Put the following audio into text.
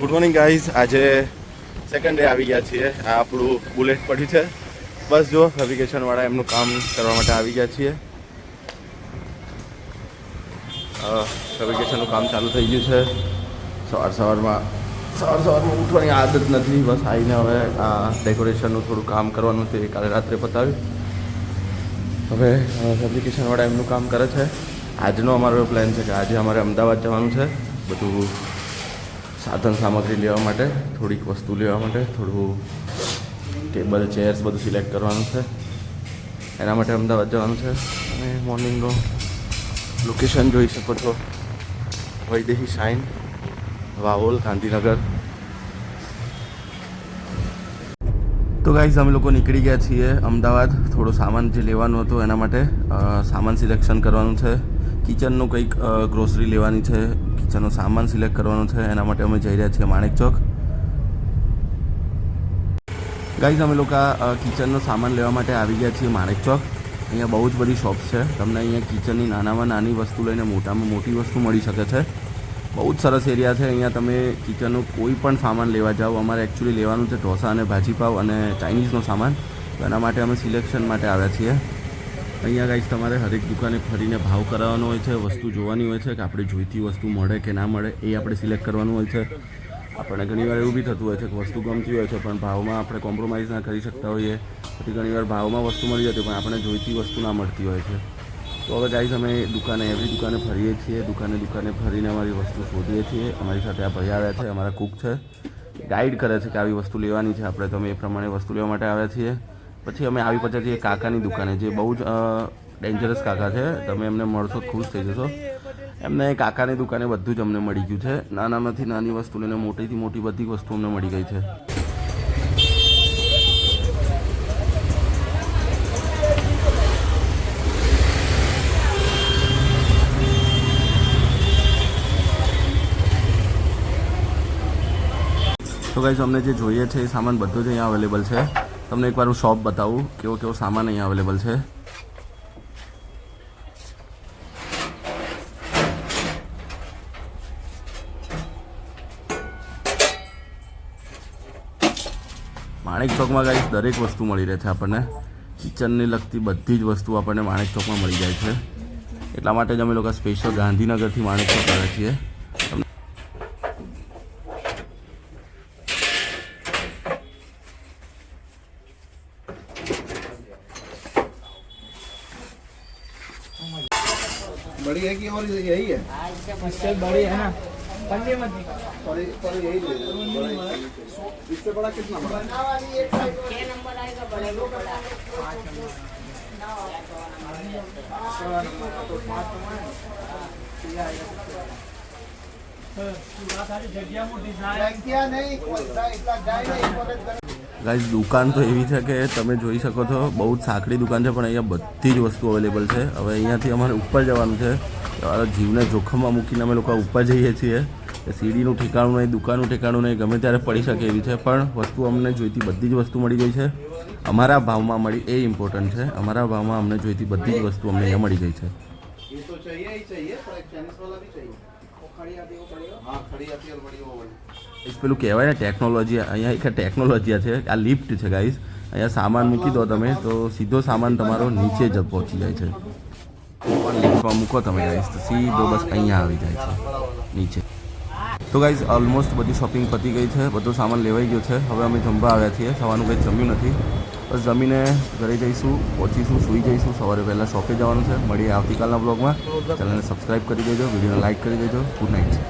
Good morning guys. આજે second day આવી ગયા છીએ. આ આપણું બુલેટ પડ્યું છે. બસ જો ફેબ્રિકેશનવાળા એમનું કામ કરવા માટે આવી ગયા છીએ. ફેબ્રિકેશનનું કામ ચાલુ થઈ ગયું છે. સવારમાં ઉઠવાની આદત નથી. બસ આવીને હવે આ ડેકોરેશનનું થોડું કામ કરવાનું તે કાલે રાત્રે પતાવ્યું. હવે ફેબ્રિકેશનવાળા એમનું કામ કરે છે. આજનો અમારો પ્લાન છે કે આજે અમારે અમદાવાદ જવાનું છે. બધું સાધન સામગ્રી લેવા માટે, થોડીક વસ્તુ લેવા માટે, થોડું ટેબલ ચેર્સ બધું સિલેક્ટ કરવાનું છે. એના માટે અમદાવાદ જવાનું છે. અને મોર્નિંગનો લોકેશન જોઈ શકો છો, વૈદેહી શાઇન, વાવોલ, ગાંધીનગર. તો ગાઈઝ અમે લોકો નીકળી ગયા છીએ અમદાવાદ. થોડો સામાન જે લેવાનું હતું એના માટે સામાન સિલેક્શન કરવાનું છે. કિચનનું કંઈક ગ્રોસરી લેવાની છે, કિચનનો સામાન સિલેક્ટ કરવાનો છે. એના માટે અમે જઈ રહ્યા છીએ માણેક ચોક. ગાઈઝ અમે લોકો કિચનનો સામાન લેવા માટે આવી ગયા છીએ માણેક ચોક. અહીંયા બહુ જ બધી શોપ્સ છે. તમને અહીંયા કિચનની નાનામાં નાની વસ્તુ લઈને મોટામાં મોટી વસ્તુ મળી શકે છે. બહુ જ સરસ એરિયા છે. અહીંયા તમે કિચનનું કોઈ પણ સામાન લેવા જાઓ. અમારે એકચ્યુઅલી લેવાનું છે ઢોસા અને ભાજીપાવ અને ચાઇનીઝનો સામાન. તો એના માટે અમે સિલેક્શન માટે આવ્યા છીએ. અહીંયા ગાઈઝ તમારે હરેક દુકાને ફરીને ભાવ કરાવવાનો હોય છે, વસ્તુ જોવાની હોય છે કે આપણે જોઈતી વસ્તુ મળે કે ના મળે એ આપણે સિલેક્ટ કરવાનું હોય છે. આપણને ઘણીવાર એવું બી થતું હોય છે કે વસ્તુ ગમતી હોય છે પણ ભાવમાં આપણે કોમ્પ્રોમાઇઝ ના કરી શકતા હોઈએ. પછી ઘણીવાર ભાવમાં વસ્તુ મળી જતી પણ આપણે જોઈતી વસ્તુ ના મળતી હોય છે. તો હવે ગાઈઝ અમે એવી દુકાને ફરીએ છીએ. દુકાને ફરીને અમારી વસ્તુ શોધીએ છીએ. અમારી સાથે આ ભાઈ આવ્યા છે, અમારા કુક છે, ગાઈડ કરે છે કે આવી વસ્તુ લેવાની છે આપણે. તો અમે એ પ્રમાણે વસ્તુ લેવા માટે આવ્યા છીએ. પછી અમે આવી પહોંચ્યા છીએ કાકાની દુકાને, જે બહુ જ ડેન્જરસ કાકા છે. તમે એમને મળશો ખુશ થઈ જશો. એમને કાકાની દુકાને બધું જ અમને મળી ગયું છે. નાનામાંથી નાની વસ્તુ લઈને મોટીથી મોટી બધી વસ્તુ અમને મળી ગઈ છે. તો ગાઈઝ અમને જે જોઈએ છે એ સામાન બધો જ અહીંયા અવેલેબલ છે. તમને એકવાર હું શોપ બતાવું કેવો કેવો સામાન અહીંયા અવેલેબલ છે. માણેક ચોકમાં ગાઈઝ દરેક વસ્તુ મળી રહે છે આપણને. કિચનને લગતી બધી જ વસ્તુ આપણને માણેક ચોકમાં મળી જાય છે. એટલા માટે જ અમે લોકો સ્પેશિયલ ગાંધીનગરથી માણેક ચોક આવ્યા છીએ. बड़ी है कि और यही है? इससे बड़ी है ना, पंजे मत पर यही ले लो. इससे बड़ा कितना बड़ा? 6 नंबर आएगा बड़े को बड़ा 5 नंबर 16 नंबर का तो 5 नंबर ये आएगा. पूरा सारी जगह मोटी जगह नहीं कोई सा इतना गाय नहीं इम्पोर्टेंट. ગાઈઝ દુકાન તો એવી છે કે તમે જોઈ શકો છો, બહુ જ સાંકડી દુકાન છે પણ અહીંયા બધી જ વસ્તુ અવેલેબલ છે. હવે અહીંયાથી અમારે ઉપર જવાનું છે. જીવને જોખમમાં મૂકીને અમે લોકો ઉપર જઈએ છીએ. સીડીનું ઠેકાણું નહીં, દુકાનનું ઠેકાણું નહીં, ગમે ત્યારે પડી શકે એવી છે. પણ વસ્તુ અમને જોઈતી બધી જ વસ્તુ મળી ગઈ છે. અમારા ભાવમાં મળી એ ઇમ્પોર્ટન્ટ છે. અમારા ભાવમાં અમને જોઈતી બધી જ વસ્તુ અમને અહીંયા મળી ગઈ છે. પેલું કહેવાય ને ટેકનોલોજી, અહીંયા એક ટેકનોલોજી છે. આ લિફ્ટ છે ગાઈઝ. અહીંયા સામાન મૂકી દો તમે તો સીધો સામાન તમારો નીચે જ પહોંચી જાય છે. લિફ્ટમાં મૂકો તમે ગાઈઝ તો સીધો બસ અહીંયા આવી જાય છે નીચે. તો ગાઈઝ ઓલમોસ્ટ બધી શોપિંગ પતી ગઈ છે. બધો સામાન લેવાઈ ગયો છે. હવે અમે જમવા આવ્યા છીએ. સવારનું કંઈ જમ્યું નથી. બસ જમીને ઘરે જઈશું, પહોંચીશું, સૂઈ જઈશું. સવારે પહેલાં શોપે જવાનું છે. મળીએ આવતીકાલના બ્લોગમાં. ચેનલને સબસ્ક્રાઈબ કરી દેજો, વિડીયોને લાઇક કરી દેજો. Good night.